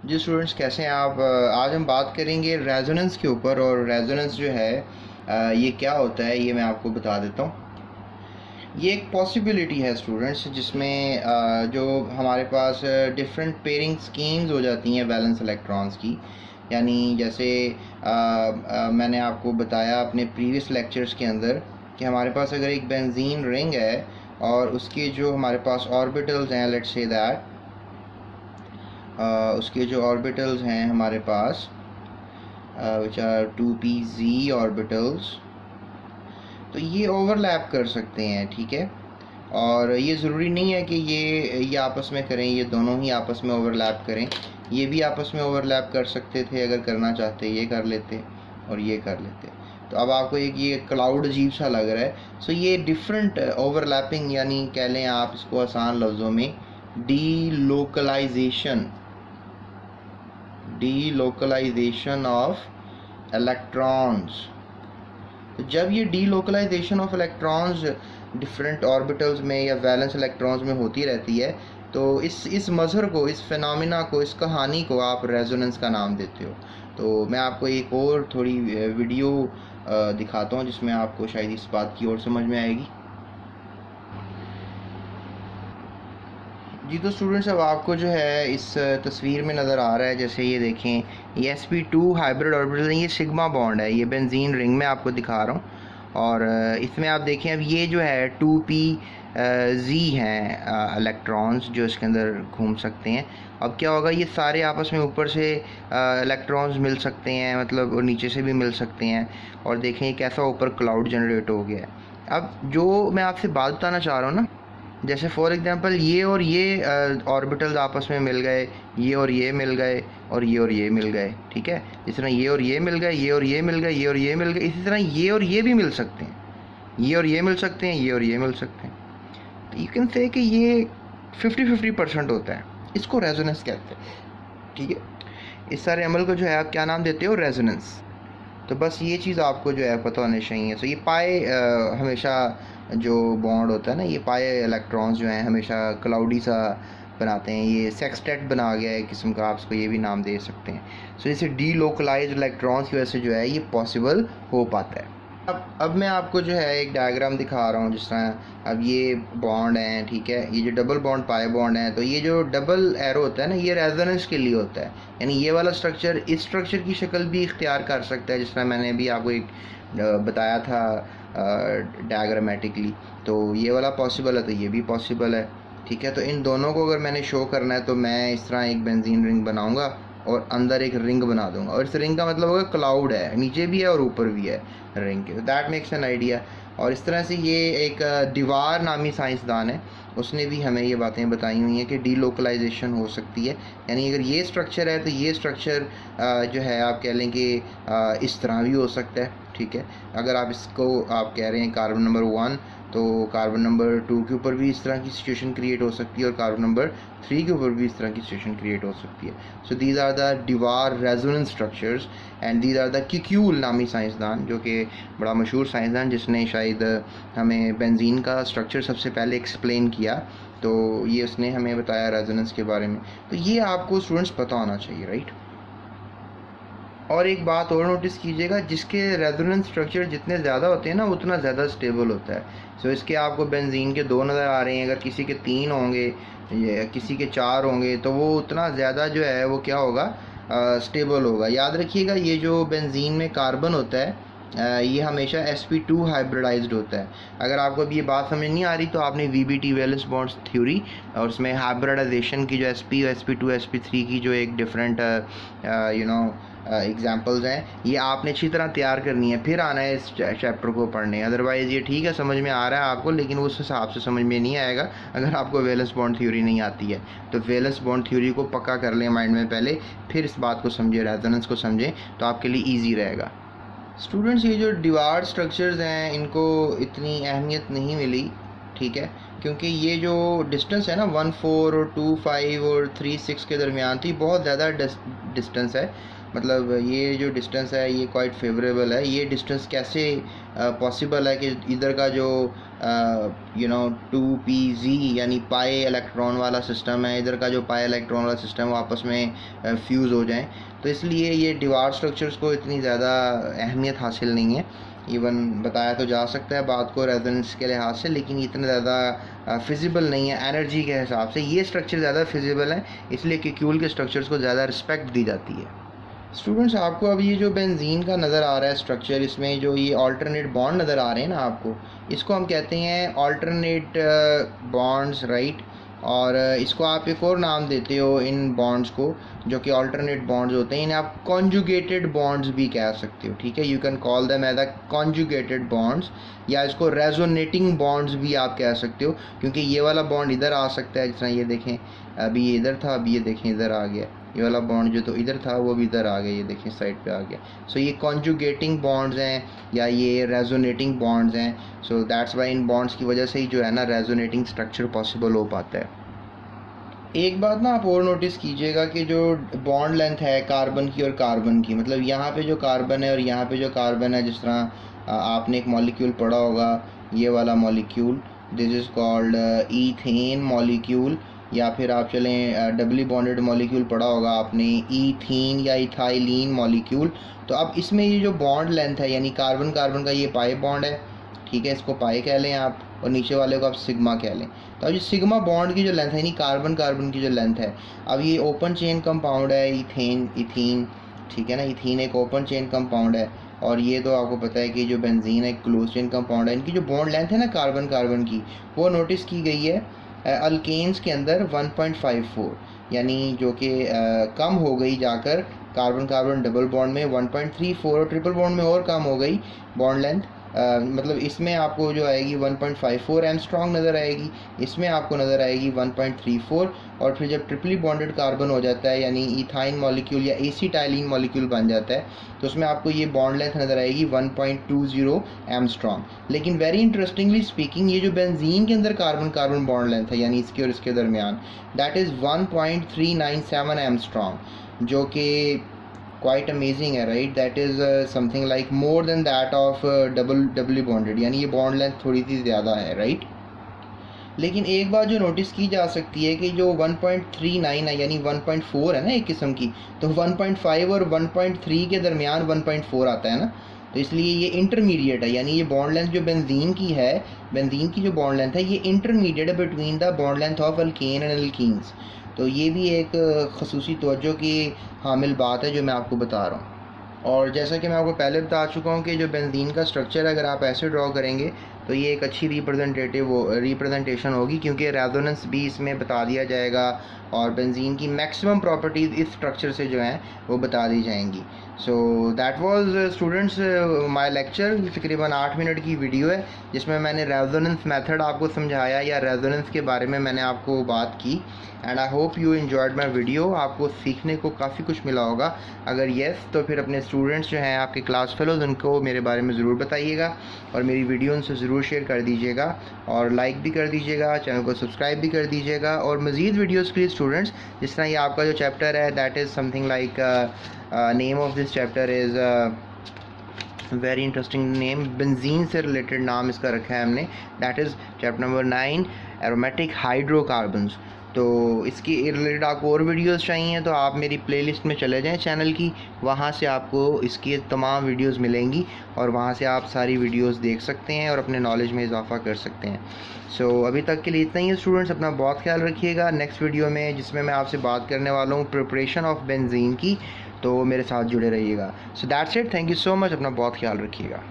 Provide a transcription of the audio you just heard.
जी students, कैसे हैं आप? आज हम बात करेंगे रेजोनेंस के ऊपर। और रेजोनेंस जो है ये क्या होता है ये मैं आपको बता देता हूँ। ये एक पॉसिबिलिटी है स्टूडेंट्स, जिसमें जो हमारे पास डिफरेंट पेयरिंग स्कीम्स हो जाती हैं वैलेंस इलेक्ट्रॉन्स की। यानी जैसे मैंने आपको बताया अपने प्रीवियस लेक्चर्स के अंदर कि हमारे पास अगर एक बेंजीन रिंग है और उसके जो हमारे पास ऑर्बिटल्स हैं, लेट्स से दैट उसके जो ऑर्बिटल्स हैं हमारे पास which are 2p z orbitals, तो ये ओवरलैप कर सकते हैं, ठीक है। और ये ज़रूरी नहीं है कि ये आपस में करें, ये दोनों ही आपस में ओवरलैप करें। ये भी आपस में ओवरलैप कर सकते थे, अगर करना चाहते ये कर लेते और ये कर लेते। तो अब आपको एक ये क्लाउड अजीब सा लग रहा है। सो ये डिफरेंट ओवरलैपिंग, यानी कह लें आप इसको आसान लफ्ज़ों में डीलोकलाइजेशन ऑफ इलेक्ट्रॉन्स। तो जब ये delocalisation of electrons different orbitals में या वैलेंस इलेक्ट्रॉन्स में होती रहती है, तो इस मज़हर को, इस फिनोमिना को, इस कहानी को आप रेजोनेंस का नाम देते हो। तो मैं आपको एक और थोड़ी वीडियो दिखाता हूँ जिसमें आपको शायद इस बात की और समझ में आएगी। जी तो स्टूडेंट्स, अब आपको जो है इस तस्वीर में नज़र आ रहा है, जैसे ये देखें, ये sp2 हाइब्रिड ऑर्बिटल है, ये सिग्मा बॉन्ड है, ये बेंजीन रिंग में आपको दिखा रहा हूँ। और इसमें आप देखें, अब ये जो है 2p z हैं इलेक्ट्रॉन्स जो इसके अंदर घूम सकते हैं। अब क्या होगा, ये सारे आपस में ऊपर से इलेक्ट्रॉन्स मिल सकते हैं, मतलब और नीचे से भी मिल सकते हैं। और देखें ये कैसा ऊपर क्लाउड जनरेट हो गया है। अब जो मैं आपसे बात बताना चाह रहा हूँ ना, जैसे फॉर एग्जांपल ये और ये ऑर्बिटल्स आपस में मिल गए, ये और ये मिल गए, और ये और ये मिल गए, ठीक है। जिस तरह ये और ये मिल गए, ये और ये मिल गए, ये और ये मिल गए, इसी तरह ये और ये भी मिल सकते हैं, ये और ये मिल सकते हैं, ये और ये मिल सकते हैं। तो यू कैन से कि ये 50-50% होता है। इसको रेजोनेंस कहते हैं, ठीक है। इस सारे अमल को जो है आप क्या नाम देते हो? रेजोनेंस। तो बस ये चीज़ आपको जो है पता होनी चाहिए। तो ये पाए हमेशा जो बॉन्ड होता है ना, ये पाए इलेक्ट्रॉन्स जो हैं हमेशा क्लाउडी सा बनाते हैं। ये सेक्सटेट बना गया है किस्म का, आप इसको ये भी नाम दे सकते हैं। सो इसे डीलोकलाइज्ड इलेक्ट्रॉन्स की वजह से जो है ये पॉसिबल हो पाता है। अब मैं आपको जो है एक डायग्राम दिखा रहा हूँ। जिस तरह अब ये बॉन्ड हैं, ठीक है, ये जो डबल बॉन्ड पाए बॉन्ड हैं, तो ये जो डबल एरो होता है ना, ये रेजोनेंस के लिए होता है। यानी ये वाला स्ट्रक्चर इस स्ट्रक्चर की शक्ल भी इख्तियार कर सकता है, जिस तरह मैंने भी आपको एक बताया था डायग्रामेटिकली। तो ये वाला पॉसिबल है, तो ये भी पॉसिबल है, ठीक है। तो इन दोनों को अगर मैंने शो करना है तो मैं इस तरह एक बेंजीन रिंग बनाऊंगा और अंदर एक रिंग बना दूंगा। और इस रिंग का मतलब होगा क्लाउड है, नीचे भी है और ऊपर भी है रिंग के। That makes an idea. और इस तरह से ये एक दीवार नामी साइंसदान है, उसने भी हमें ये बातें बताई हुई हैं कि डीलोकलाइजेशन हो सकती है। यानी अगर ये स्ट्रक्चर है तो ये स्ट्रक्चर जो है आप कह लें कि इस तरह भी हो सकता है, ठीक है। अगर आप इसको आप कह रहे हैं कार्बन नंबर 1, तो कार्बन नंबर 2 के ऊपर भी इस तरह की सिचुएशन क्रिएट हो सकती है, और कार्बन नंबर 3 के ऊपर भी इस तरह की सिचुएशन क्रिएट हो सकती है। सो दीज आर द दीवार resonance structures and these are the क्यूक्यूल नामी साइंसदान, जो कि बड़ा मशहूर साइंसदान, जिसने शायद हमें बेंजीन का स्ट्रक्चर सबसे पहले एक्सप्लेन किया। तो ये उसने हमें बताया रेजोनेंस के बारे में। तो ये आपको स्टूडेंट्स पता होना चाहिए, राइट। और एक बात और नोटिस कीजिएगा, जिसके रेजोनेंस स्ट्रक्चर जितने ज़्यादा होते हैं ना, उतना ज़्यादा स्टेबल होता है। सो इसके आपको बेंजीन के 2 नज़र आ रहे हैं, अगर किसी के 3 होंगे या किसी के 4 होंगे, तो वो उतना ज़्यादा जो है वो क्या होगा, स्टेबल होगा। याद रखिएगा, ये जो बेंजीन में कार्बन होता है ये हमेशा sp2 हाइब्रिडाइज्ड होता है। अगर आपको अभी ये बात समझ नहीं आ रही तो आपने VBT वैलेंस बॉन्ड्स थ्योरी और उसमें हाइब्रिडाइजेशन की जो sp sp2 sp3 की जो एक डिफरेंट एग्जाम्पल्स हैं, ये आपने अच्छी तरह तैयार करनी है, फिर आना है इस चैप्टर को पढ़ने। अदरवाइज़ ये ठीक है, समझ में आ रहा है आपको, लेकिन उस हिसाब से समझ में नहीं आएगा अगर आपको वैलेंस बॉन्ड थ्योरी नहीं आती है। तो वैलेंस बॉन्ड थ्योरी को पक्का कर लें माइंड में पहले, फिर इस बात को समझें, रेजोनेंस को समझें, तो आपके लिए ईजी रहेगा। स्टूडेंट्स, ये जो दीवार स्ट्रक्चर्स हैं इनको इतनी अहमियत नहीं मिली, ठीक है, क्योंकि ये जो डिस्टेंस है ना 1 4 और 2 5 और 3 6 के दरमियान, तो ये बहुत ज़्यादा डिस्टेंस है। मतलब ये जो डिस्टेंस है ये क्वाइट फेवरेबल है। ये डिस्टेंस कैसे पॉसिबल है कि इधर का जो 2pz यानी पाई इलेक्ट्रॉन वाला सिस्टम है, इधर का जो पाई इलेक्ट्रॉन वाला सिस्टम वो आपस में फ्यूज़ हो जाएं। तो इसलिए ये दीवार स्ट्रक्चर्स को इतनी ज़्यादा अहमियत हासिल नहीं है। इवन बताया तो जा सकता है बात को रेजोनेंस के लिहाज से, लेकिन इतना ज़्यादा फिजिबल नहीं है एनर्जी के हिसाब से। ये स्ट्रक्चर ज़्यादा फिजिबल है, इसलिए क्यूल के स्ट्रक्चर्स को ज़्यादा रिस्पेक्ट दी जाती है। स्टूडेंट्स, आपको अब ये जो बेंजीन का नज़र आ रहा है स्ट्रक्चर, इसमें जो ये ऑल्टरनेट बॉन्ड नज़र आ रहे हैं ना आपको, इसको हम कहते हैं ऑल्टरनेट बॉन्ड्स, राइट। और इसको आप एक और नाम देते हो इन बॉन्ड्स को जो कि ऑल्टरनेट बॉन्ड्स होते हैं, इन्हें आप कॉन्जुगेटेड बॉन्ड्स भी कह सकते हो, ठीक है। You can call them as a conjugated bonds, या इसको रेजोनेटिंग बॉन्ड्स भी आप कह सकते हो, क्योंकि ये वाला बॉन्ड इधर आ सकता है, जिस तरह ये देखें अभी ये इधर था, अभी ये देखें इधर आ गया। ये वाला बॉन्ड जो तो इधर था वो भी इधर आ गया, ये देखें साइड पे आ गया। सो ये कॉन्जुगेटिंग बॉन्ड्स हैं या ये रेजोनेटिंग बॉन्ड्स हैं। So that's why in bonds की वजह से ही जो है ना रेजोनेटिंग स्ट्रक्चर पॉसिबल हो पाता है। एक बात ना आप और नोटिस कीजिएगा कि जो बॉन्ड लेंथ है कार्बन की और कार्बन की, मतलब यहाँ पे जो कार्बन है और यहाँ पे जो कार्बन है, जिस तरह आपने एक मॉलिक्यूल पढ़ा होगा ये वाला molecule, this is called ethane molecule, या फिर आप चलें डबली बॉन्डेड मॉलिक्यूल पढ़ा होगा आपने ईथीन या इथाइलिन मॉलिक्यूल। तो अब इसमें ये जो बॉन्ड लेंथ है यानी कार्बन कार्बन का ये पाई बॉन्ड है, ठीक है, इसको पाई कह लें आप, और नीचे वाले को आप सिग्मा कह लें। तो अब ये सिग्मा बॉन्ड की जो लेंथ है यानी कार्बन कार्बन की जो लेंथ है, अब ये ओपन चेन कंपाउंड है इथीन, ठीक है ना, इथीन एक ओपन चेन कंपाउंड है, और ये तो आपको पता है कि जो बेंजीन है क्लोज चेन कंपाउंड है। इनकी जो बॉन्ड लेंथ है ना कार्बन कार्बन की, वो नोटिस की गई है अल्केन्स के अंदर 1.54, यानी जो कि कम हो गई जाकर कार्बन कार्बन डबल बॉन्ड में 1.34, और ट्रिपल बॉन्ड में और कम हो गई बॉन्ड लेंथ। मतलब इसमें आपको जो आएगी 1.54 एंगस्ट्रॉम नज़र आएगी, इसमें आपको नज़र आएगी 1.34, और फिर जब ट्रिपली बॉन्डेड कार्बन हो जाता है यानी इथाइन मॉलिक्यूल या एसिटाइलिन मॉलिक्यूल बन जाता है, तो उसमें आपको ये बॉन्ड लेंथ नज़र आएगी 1.20 एंगस्ट्रॉम। लेकिन वेरी इंटरेस्टिंगली स्पीकिंग, ये जो बेंजीन के अंदर कार्बन कार्बन बॉन्ड लेंथ है यानी इसके और इसके दरमियान, दैट इज़ 1.397 एंगस्ट्रॉम, जो कि quite amazing है, right. That is something like more than that of doubly bonded, यानी ये बॉन्ड लेंथ थोड़ी सी ज़्यादा है, राइट। लेकिन एक बात जो नोटिस की जा सकती है कि जो 1.39 है यानी 1.4 है ना एक किस्म की, तो 1.5 और 1.3 के दरमियान 1.4 आता है ना, तो इसलिए ये इंटरमीडिएट है। यानी ये बॉन्ड लेंथ जो बेंजीन की है, बेंजीन की जो बॉन्ड लेंथ है ये इंटरमीडिएट है between the bond length of alkane and alkenes. तो ये भी एक खसूसी तवज्जो की हामिल बात है जो मैं आपको बता रहा हूँ। और जैसा कि मैं आपको पहले बता चुका हूँ कि जो बेंजीन का स्ट्रक्चर अगर आप ऐसे ड्रॉ करेंगे तो ये एक अच्छी रिप्रेजेंटेशन होगी, क्योंकि रेजोनेंस भी इसमें बता दिया जाएगा और बेंजीन की मैक्सिमम प्रॉपर्टीज़ इस स्ट्रक्चर से जो हैं वो बता दी जाएंगी। So that was students my lecture. तकरीबन 8 मिनट की वीडियो है जिसमें मैंने रेजोनेंस मेथड आपको समझाया या रेजोनेंस के बारे में मैंने आपको बात की, and I hope you enjoyed my video. आपको सीखने को काफ़ी कुछ मिला होगा। अगर येस तो फिर अपने स्टूडेंट्स जो हैं आपके क्लास फेलोज उनको मेरे बारे में ज़रूर बताइएगा और मेरी वीडियो उनसे ज़रूर शेयर कर दीजिएगा और लाइक भी कर दीजिएगा, चैनल को सब्सक्राइब भी कर दीजिएगा। और मज़ीद वीडियोज़ के लिए स्टूडेंट्स, जिस तरह ये आपका जो चैप्टर है that is something like name of this chapter is very interesting name, benzene से रिलेटेड नाम इसका रखा है हमने, that is chapter number 9 aromatic hydrocarbons. तो इसकी रिलेटेड आपको और वीडियोस चाहिए तो आप मेरी प्लेलिस्ट में चले जाएं चैनल की, वहाँ से आपको इसकी तमाम वीडियोस मिलेंगी और वहाँ से आप सारी वीडियोस देख सकते हैं और अपने नॉलेज में इजाफा कर सकते हैं। सो अभी तक के लिए इतना ही है स्टूडेंट्स, अपना बहुत ख्याल रखिएगा। नेक्स्ट वीडियो में जिसमें मैं आपसे बात करने वाला हूँ प्रिपरेशन ऑफ बेंजीन की, तो मेरे साथ जुड़े रहिएगा। So that's it, thank you so much, अपना बहुत ख्याल रखिएगा।